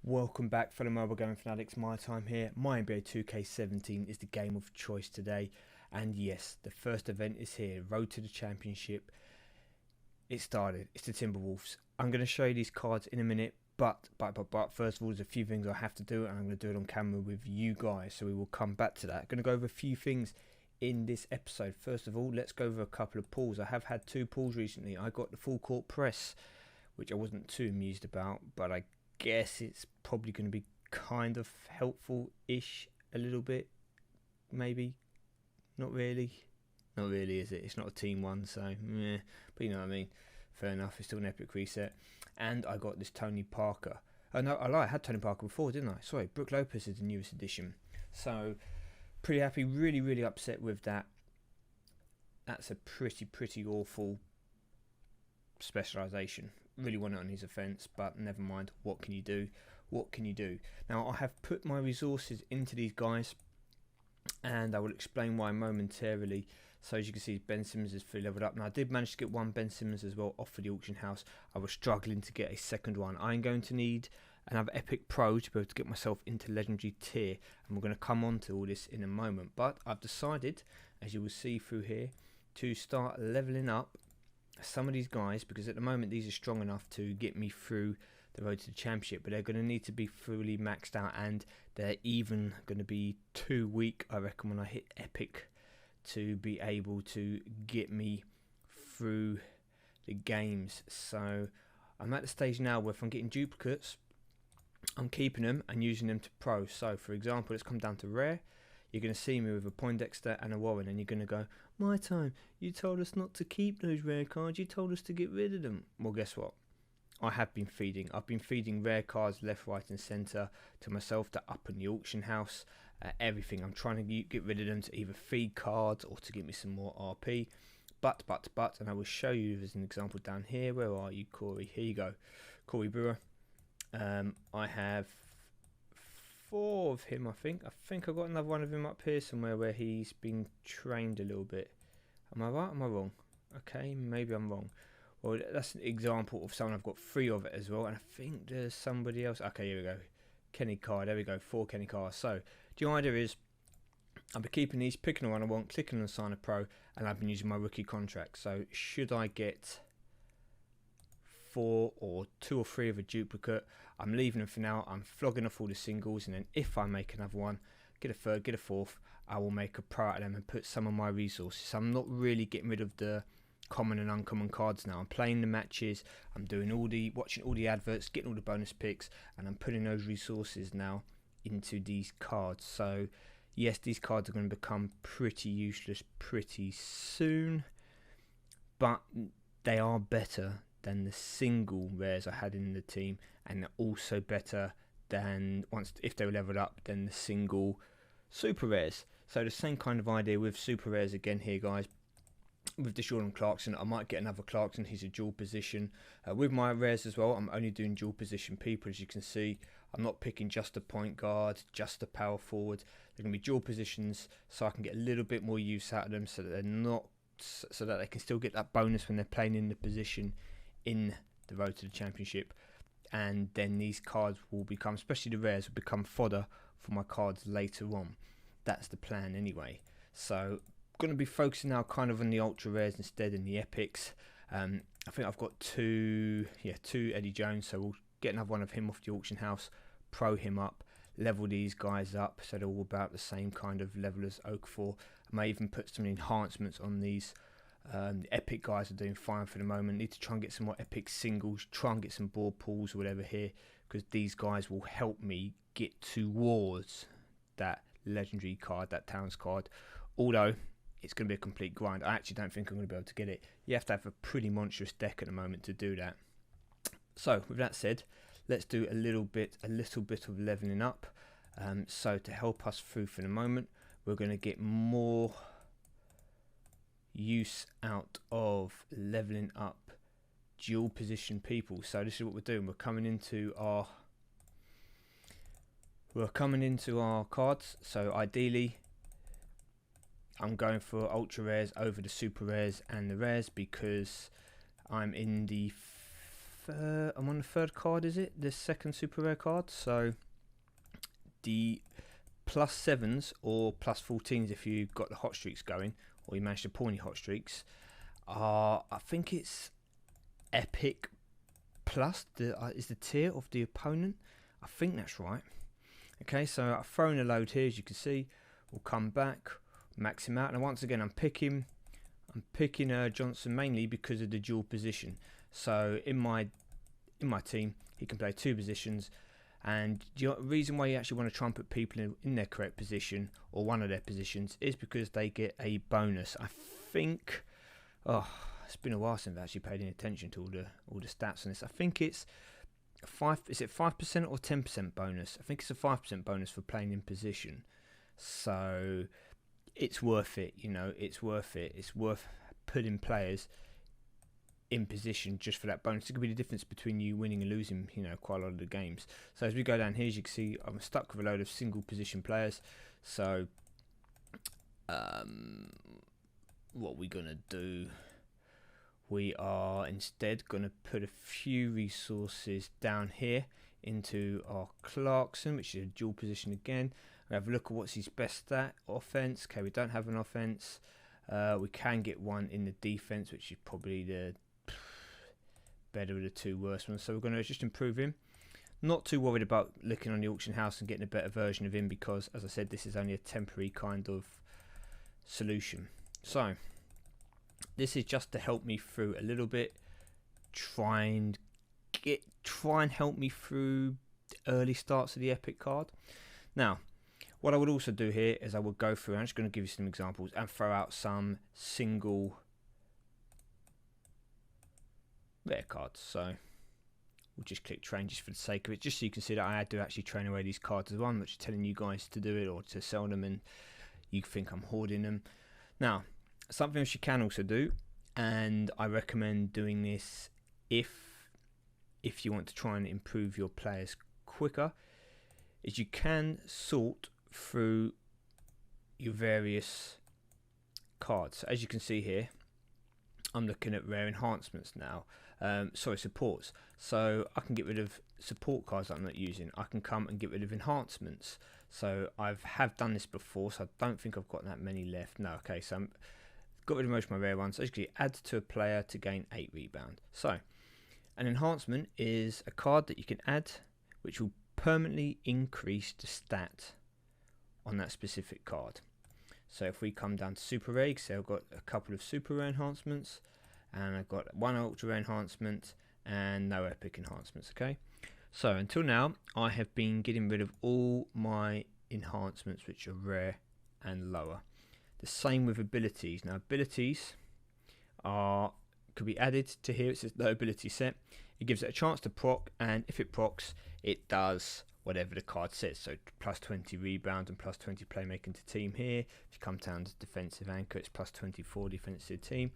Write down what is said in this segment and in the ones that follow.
Welcome back, fellow mobile gaming fanatics. MyTyme here. MyBNA2k17 is the game of choice today, and yes, the first event is here. Road to the Championship. It started. It's the Timberwolves. I'm going to show you these cards in a minute, but first of all, there's a few things I have to do, and I'm going to do it on camera with you guys. So we will come back to that. I'm going to go over a few things in this episode. First of all, let's go over a couple of pulls. I have had two pulls recently. I got the full court press, which I wasn't too amused about, but I guess it's probably going to be kind of helpful-ish a little bit, maybe. Not really, is it? It's not a team one, so meh. But you know what I mean. Fair enough. It's still an epic reset. And I got this Tony Parker. Oh no, I lied. I had Tony Parker before, didn't I? Sorry, Brook Lopez is the newest addition. So pretty happy. Really upset with that. That's a pretty awful specialisation. Really want it on his offence, but never mind. What can you do? Now, I have put my resources into these guys, and I will explain why momentarily. So as you can see, Ben Simmons is fully leveled up. Now, I did manage to get one Ben Simmons as well off of the auction house. I was struggling to get a second one. I'm going to need another Epic Pro to be able to get myself into Legendary tier, and we're going to come on to all this in a moment. But I've decided, as you will see through here, to start leveling up some of these guys, because at the moment these are strong enough to get me through the road to the championship, but they're going to need to be fully maxed out, and they're even going to be too weak, I reckon, when I hit epic to be able to get me through the games. So I'm at the stage now where if I'm getting duplicates, I'm keeping them and using them to pro. So for example, let's come down to rare. You're going to see me with a Poindexter and a Warren, and you're going to go, MyTyme, you told us not to keep those rare cards, you told us to get rid of them. Well, guess what? I've been feeding rare cards left, right and centre to myself to up in the auction house, everything. I'm trying to get rid of them to either feed cards or to get me some more RP. But, and I will show you as an example down here. Where are you, Corey? Here you go. Corey Brewer. I have 4 of him, I think. I've got another one of him up here somewhere where he's been trained a little bit. Am I right? Am I wrong? Okay, maybe I'm wrong. Well, that's an example of someone I've got 3 of it as well, and I think there's somebody else. Okay, here we go. Kenny Carr, there we go, 4 Kenny Carr. So, the idea is, I'll be keeping these, picking the one I want, clicking on Sign a Pro, and I've been using my rookie contract. So, should I get 4 or 2 or 3 of a duplicate, I'm leaving them for now. I'm flogging off all the singles, and then if I make another one, get a third, get a fourth, I will make a pro out of them and put some of my resources. So I'm not really getting rid of the common and uncommon cards now. I'm playing the matches, I'm doing watching all the adverts, getting all the bonus picks, and I'm putting those resources now into these cards. So yes, these cards are going to become pretty useless pretty soon, but they are better than the single rares I had in the team, and they're also better than, if they were leveled up, than the single super rares. So the same kind of idea with super rares again here, guys. With the Jordan Clarkson, I might get another Clarkson. He's a dual position. With my rares as well, I'm only doing dual position people, as you can see. I'm not picking just a point guard, just a power forward. They're going to be dual positions, so I can get a little bit more use out of them, so that they're not, so that they can still get that bonus when they're playing in the position in the road to the championship. And then these cards will become, especially the rares, will become fodder for my cards later on. That's the plan anyway. So going to be focusing now kind of on the ultra rares instead, in the epics. I think I've got two Eddie Jones, so we'll get another one of him off the auction house, pro him up, level these guys up so they're all about the same kind of level as Okafor. I may even put some enhancements on these. The epic guys are doing fine for the moment. Need to try and get some more epic singles, try and get some board pulls or whatever here, because these guys will help me get towards that legendary card, that Towns card. Although it's going to be a complete grind. I actually don't think I'm going to be able to get it. You have to have a pretty monstrous deck at the moment to do that. So with that said, let's do a little bit of leveling up. So to help us through for the moment, we're going to get more use out of leveling up dual position people. So this is what we're doing. We're coming into our cards. So ideally, I'm going for ultra rares over the super rares and the rares, because I'm in the I'm on the third card, is it? The second super rare card. So the +7s or +14s if you got the hot streaks going, or you managed to pull any hot streaks, are, I think it's epic plus is the tier of the opponent. I think that's right. Okay, so I've thrown a load here, as you can see. We'll come back, max him out, and once again I'm picking Johnson mainly because of the dual position. So in my team, he can play 2 positions, and the reason why you actually want to try and put people in their correct position or one of their positions is because they get a bonus. I think, it's been a while since I've actually paid any attention to all the stats on this. I think it's 5. Is it 5% or 10% bonus? I think it's a 5% bonus for playing in position. So it's worth it. You know, it's worth it. It's worth putting players in position just for that bonus. It could be the difference between you winning and losing, you know, quite a lot of the games. So as we go down here, as you can see, I'm stuck with a load of single position players. So what we're gonna do, we are instead gonna put a few resources down here into our Clarkson, which is a dual position again. We have a look at what's his best stat. Offense. Okay, we don't have an offense. We can get one in the defense, which is probably the better of the 2 worst ones. So we're going to just improve him. Not too worried about looking on the auction house and getting a better version of him because, as I said, this is only a temporary kind of solution. So this is just to help me through a little bit. Try and help me through the early starts of the epic card. Now, what I would also do here is I would go through, I'm just going to give you some examples and throw out some single rare cards. So we'll just click train just for the sake of it, just so you can see that I had to actually train away these cards as well. I'm not just telling you guys to do it or to sell them and you think I'm hoarding them. Now, something else you can also do, and I recommend doing this if you want to try and improve your players quicker, is you can sort through your various cards. So as you can see here, I'm looking at rare enhancements now. Supports. So I can get rid of support cards that I'm not using. I can come and get rid of enhancements. So have done this before, so I don't think I've got that many left. No, okay, so I've got rid of most of my rare ones. So basically, add to a player to gain 8 rebound. So an enhancement is a card that you can add which will permanently increase the stat on that specific card. So if we come down to super rare, so I've got a couple of super rare enhancements, and I've got 1 ultra rare enhancement and no epic enhancements. Okay, so until now I have been getting rid of all my enhancements which are rare and lower. The same with abilities. Now abilities could be added to here. It says no ability set. It gives it a chance to proc, and if it procs, it does whatever the card says. So plus 20 rebound and plus 20 playmaking to team here. If you come down to defensive anchor, it's plus 24 defensive team,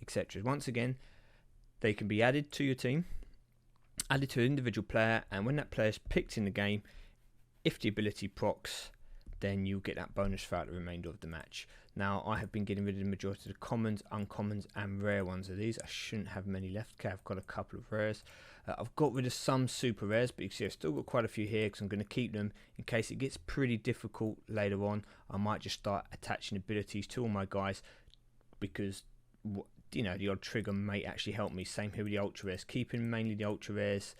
etc. Once again, they can be added to your team, added to an individual player, and when that player is picked in the game, if the ability procs, then you'll get that bonus throughout the remainder of the match. Now, I have been getting rid of the majority of the commons, uncommons, and rare ones of these. I shouldn't have many left. Okay, I've got a couple of rares. I've got rid of some super rares, but you can see I've still got quite a few here because I'm going to keep them in case it gets pretty difficult later on. I might just start attaching abilities to all my guys because, you know, the odd trigger may actually help me. Same here with the ultra rares. Keeping mainly the ultra rares,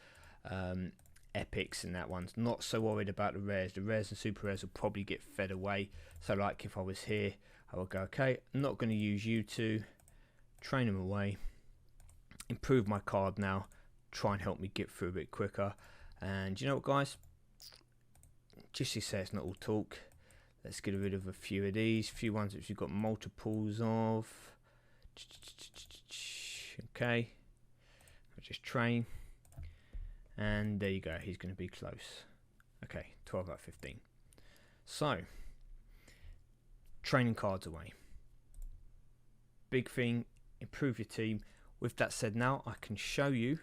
epics and that one's not so worried about the rares. The rares and super rares will probably get fed away. So like if I was here, I would go, okay, I'm not going to use you two, train them away, improve my card now, try and help me get through a bit quicker. And you know what, guys, just to say it's not all talk, let's get rid of a few of these, few ones which you've got multiples of. Okay, I'll just train, and there you go, he's going to be close. Okay, 12 out of 15. So training cards away, big thing, improve your team. With that said, now I can show you,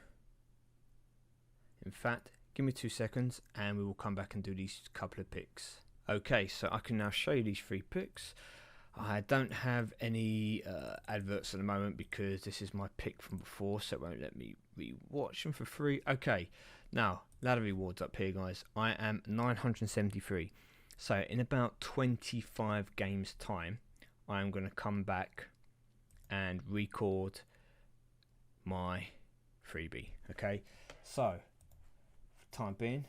in fact, give me 2 seconds and we will come back and do these couple of picks. Okay, so I can now show you these 3 picks. I don't have any adverts at the moment because this is my pick from before, so it won't let me rewatch them for free. Okay, now ladder rewards up here, guys. I am 973. So in about 25 games time, I am going to come back and record my freebie. Okay, so for the time being,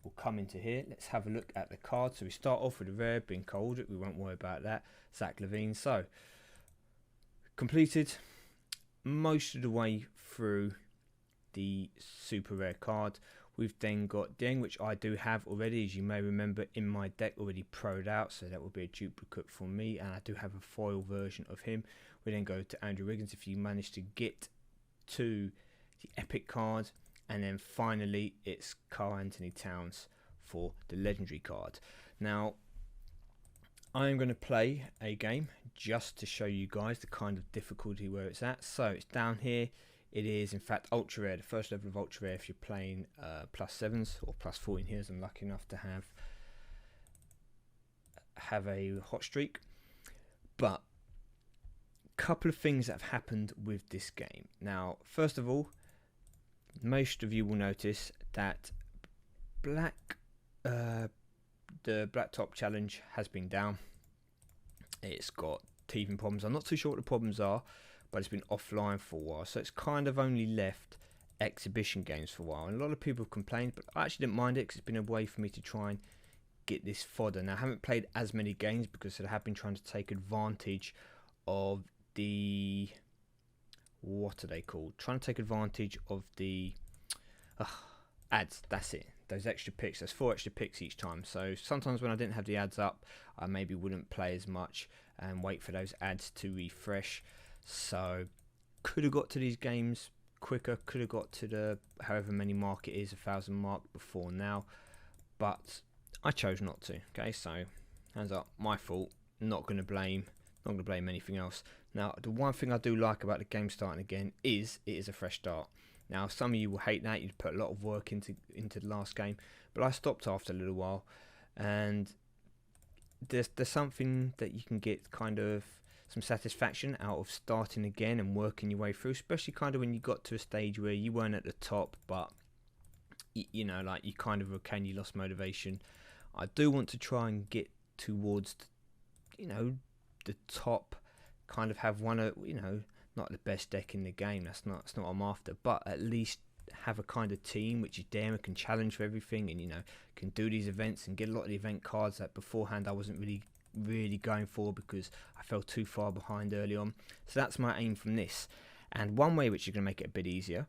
we'll come into here. Let's have a look at the card. So we start off with a rare, being cold. We won't worry about that. Zach Levine. So completed most of the way through the super rare card. We've then got Deng, which I do have already, as you may remember, in my deck already pro'd out, so that will be a duplicate for me, and I do have a foil version of him. We then go to Andrew Wiggins if you manage to get to the epic card, and then finally it's Karl Anthony Towns for the legendary card. Now I am going to play a game just to show you guys the kind of difficulty where it's at. So it's down here. It is in fact ultra rare, the first level of ultra rare if you're playing +7s or +14 here, as I'm lucky enough to have a hot streak. But a couple of things that have happened with this game. Now, first of all, most of you will notice that the black top challenge has been down. It's got teething problems. I'm not too sure what the problems are, but it's been offline for a while, so it's kind of only left exhibition games for a while, and a lot of people have complained, but I actually didn't mind it because it's been a way for me to try and get this fodder. Now I haven't played as many games because I have been trying to take advantage of the, what are they called, trying to take advantage of the ads. That's it, those extra picks. There's 4 extra picks each time, so sometimes when I didn't have the ads up, I maybe wouldn't play as much and wait for those ads to refresh. So could have got to these games quicker, could have got to the however many mark it is, 1,000 mark before now, but I chose not to. Okay, so hands up, my fault. Not going to blame anything else. Now the one thing I do like about the game starting again is it is a fresh start. Now some of you will hate that, you'd put a lot of work into the last game, but I stopped after a little while, and there's something that you can get kind of some satisfaction out of starting again and working your way through, especially kind of when you got to a stage where you weren't at the top, but you know, like you kind of okay, you lost motivation. I do want to try and get towards, you know, the top, kind of have one of, you know, not the best deck in the game, that's not what I'm after, but at least have a kind of team which is there and can challenge for everything, and you know, can do these events and get a lot of the event cards that beforehand I wasn't really going for because I fell too far behind early on. So that's my aim from this. And one way which is going to make it a bit easier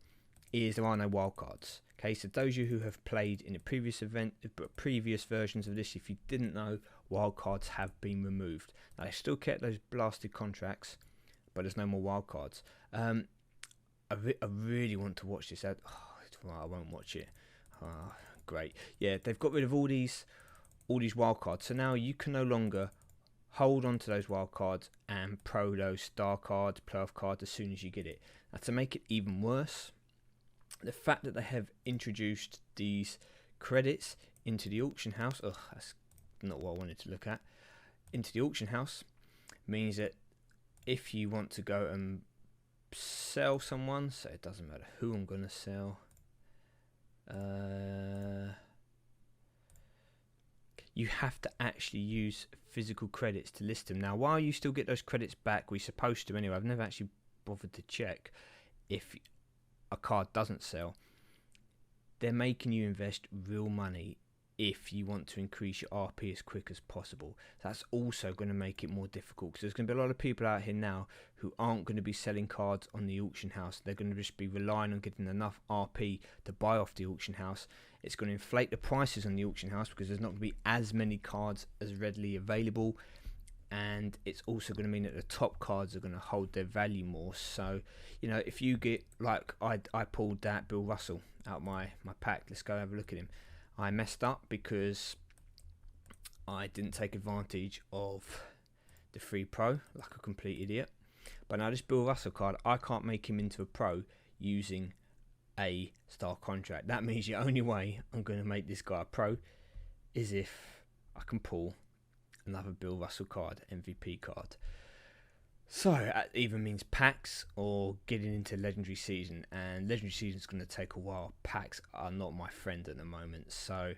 is there are no wildcards. Okay, so those of you who have played in the previous versions of this, if you didn't know, wildcards have been removed. Now, they still kept those blasted contracts, but there's no more wildcards. I really want to watch this ad. Oh, I won't watch it. Oh, great. Yeah, they've got rid of all these wildcards, so now you can no longer hold on to those wildcards and pro those star cards, playoff cards as soon as you get it. Now, to make it even worse, the fact that they have introduced these credits into the auction house, that's not what I wanted to look at, into the auction house, means that if you want to go and sell someone, so it doesn't matter who I'm going to sell, you have to actually use physical credits to list them. Now, while you still get those credits back, we're supposed to anyway, I've never actually bothered to check if a card doesn't sell. They're making you invest real money if you want to increase your RP as quick as possible. That's also going to make it more difficult, because there's going to be a lot of people out here now who aren't going to be selling cards on the auction house. They're going to just be relying on getting enough RP to buy off the auction house. It's going to inflate the prices on the auction house because there's not going to be as many cards as readily available, and it's also going to mean that the top cards are going to hold their value more. So, you know, if you get, like I pulled that Bill Russell out my pack, let's go have a look at him. I messed up because I didn't take advantage of the free pro like a complete idiot. But now this Bill Russell card, I can't make him into a pro using a star contract. That means the only way I'm going to make this guy a pro is if I can pull another Bill Russell card, MVP card. So that either means packs or getting into legendary season, and legendary season is going to take a while. Packs are not my friend at the moment, so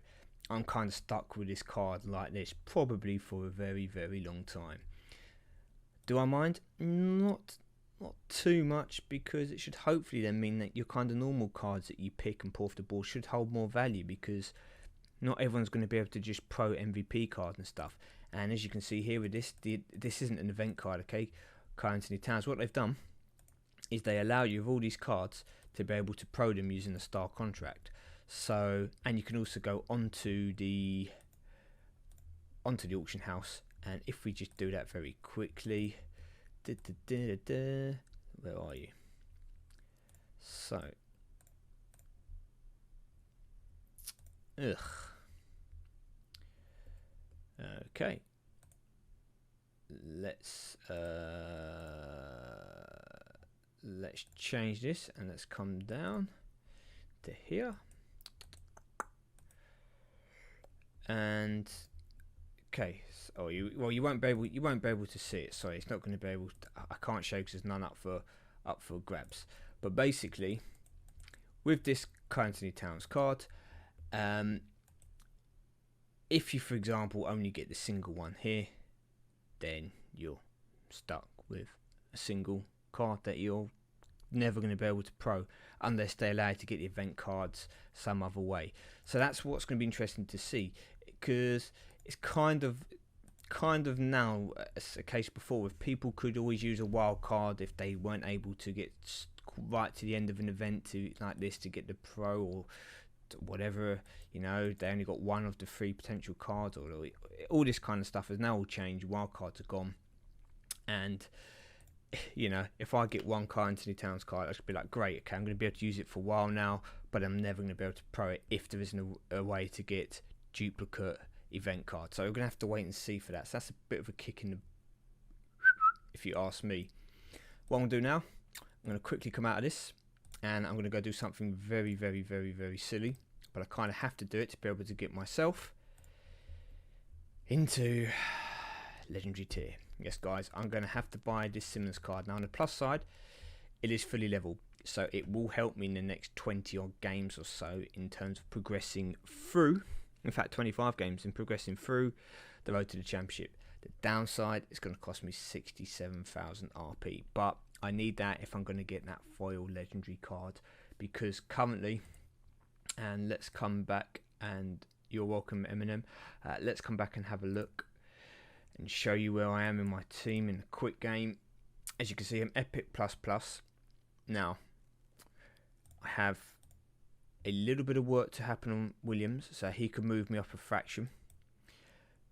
I'm kind of stuck with this card like this probably for a very, very long time. Do I mind? Not too much, because it should hopefully then mean that your kind of normal cards that you pick and pull off the board should hold more value, because not everyone's going to be able to just pro MVP cards and stuff. And as you can see here with this, this isn't an event card, okay? Anthony Towns, what they've done is they allow you with all these cards to be able to pro them using a star contract. So, and you can also go onto the auction house, and if we just do that very quickly, where are you? So, okay. Let's change this, and let's come down to here, and okay. So you won't be able to see it. Sorry, it's not going to be able to, I can't show because there's none up for grabs. But basically, with this Anthony Towns card, if you, for example, only get the single one here, then you're stuck with a single card that you're never going to be able to pro unless they allow you to get the event cards some other way. So that's what's going to be interesting to see, because it's kind of now as a case before, with people could always use a wild card if they weren't able to get right to the end of an event to like this to get the pro or whatever, you know, they only got one of the 3 potential cards, or all this kind of stuff has now all changed. Wild cards are gone, and you know, if I get one Anthony Towns card, I should be like, great, okay, I'm going to be able to use it for a while now, but I'm never going to be able to pro it if there isn't a way to get duplicate event cards. So we're going to have to wait and see for that. So that's a bit of a kick in the if you ask me. What I'm going to do now, I'm going to quickly come out of this, and I'm going to go do something very, very, very, very silly, but I kind of have to do it to be able to get myself into legendary tier. Yes, guys, I'm going to have to buy this Simmons card. Now, on the plus side, it is fully level, so it will help me in the next 20 odd games or so in terms of progressing through, in fact 25 games, in progressing through the road to the championship. The downside is going to cost me 67,000 RP, but I need that if I'm going to get that foil legendary card, because currently, and let's come back, and you're welcome, Eminem, let's come back and have a look and show you where I am in my team in a quick game. As you can see, I'm Epic++. Now, I have a little bit of work to happen on Williams, so he could move me up a fraction.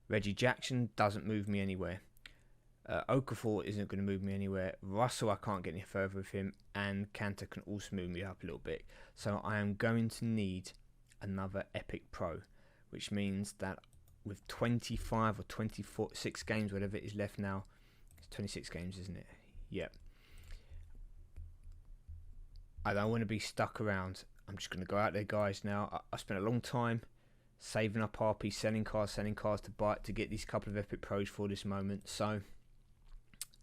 Reggie Jackson doesn't move me anywhere. Okafor isn't going to move me anywhere. Russell, I can't get any further with him, and Cantor can also move me up a little bit. So I am going to need another Epic Pro, which means that with 25 or 26 games, whatever it is left now, it's 26 games, isn't it? Yep. I don't want to be stuck around. I'm just going to go out there, guys. Now, I spent a long time saving up RP, selling cards to buy to get these couple of Epic Pros for this moment. So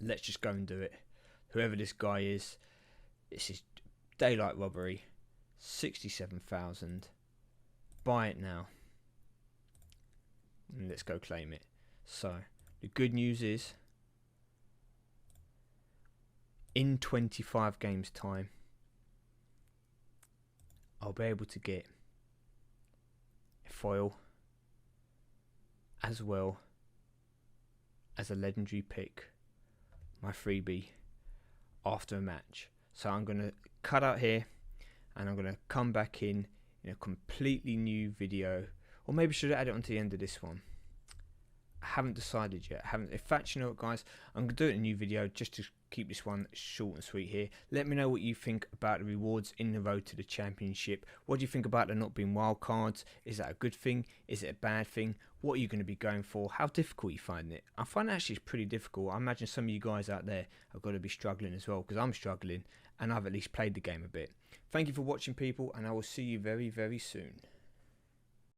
let's just go and do it. Whoever this guy is, this is daylight robbery. 67,000. Buy it now. And let's go claim it. So the good news is, in 25 games time, I'll be able to get a foil as well as a legendary pick, my freebie, after a match. So I'm going to cut out here, and I'm going to come back in a completely new video. Or maybe should I add it onto the end of this one? I haven't decided yet. In fact, you know what, guys? I'm going to do it in a new video just to keep this one short and sweet here. Let me know what you think about the rewards in the road to the championship. What do you think about there not being wild cards? Is that a good thing? Is it a bad thing? What are you going to be going for? How difficult are you finding it? I find it actually it's pretty difficult. I imagine some of you guys out there have got to be struggling as well, because I'm struggling and I've at least played the game a bit. Thank you for watching, people, and I will see you very, very soon.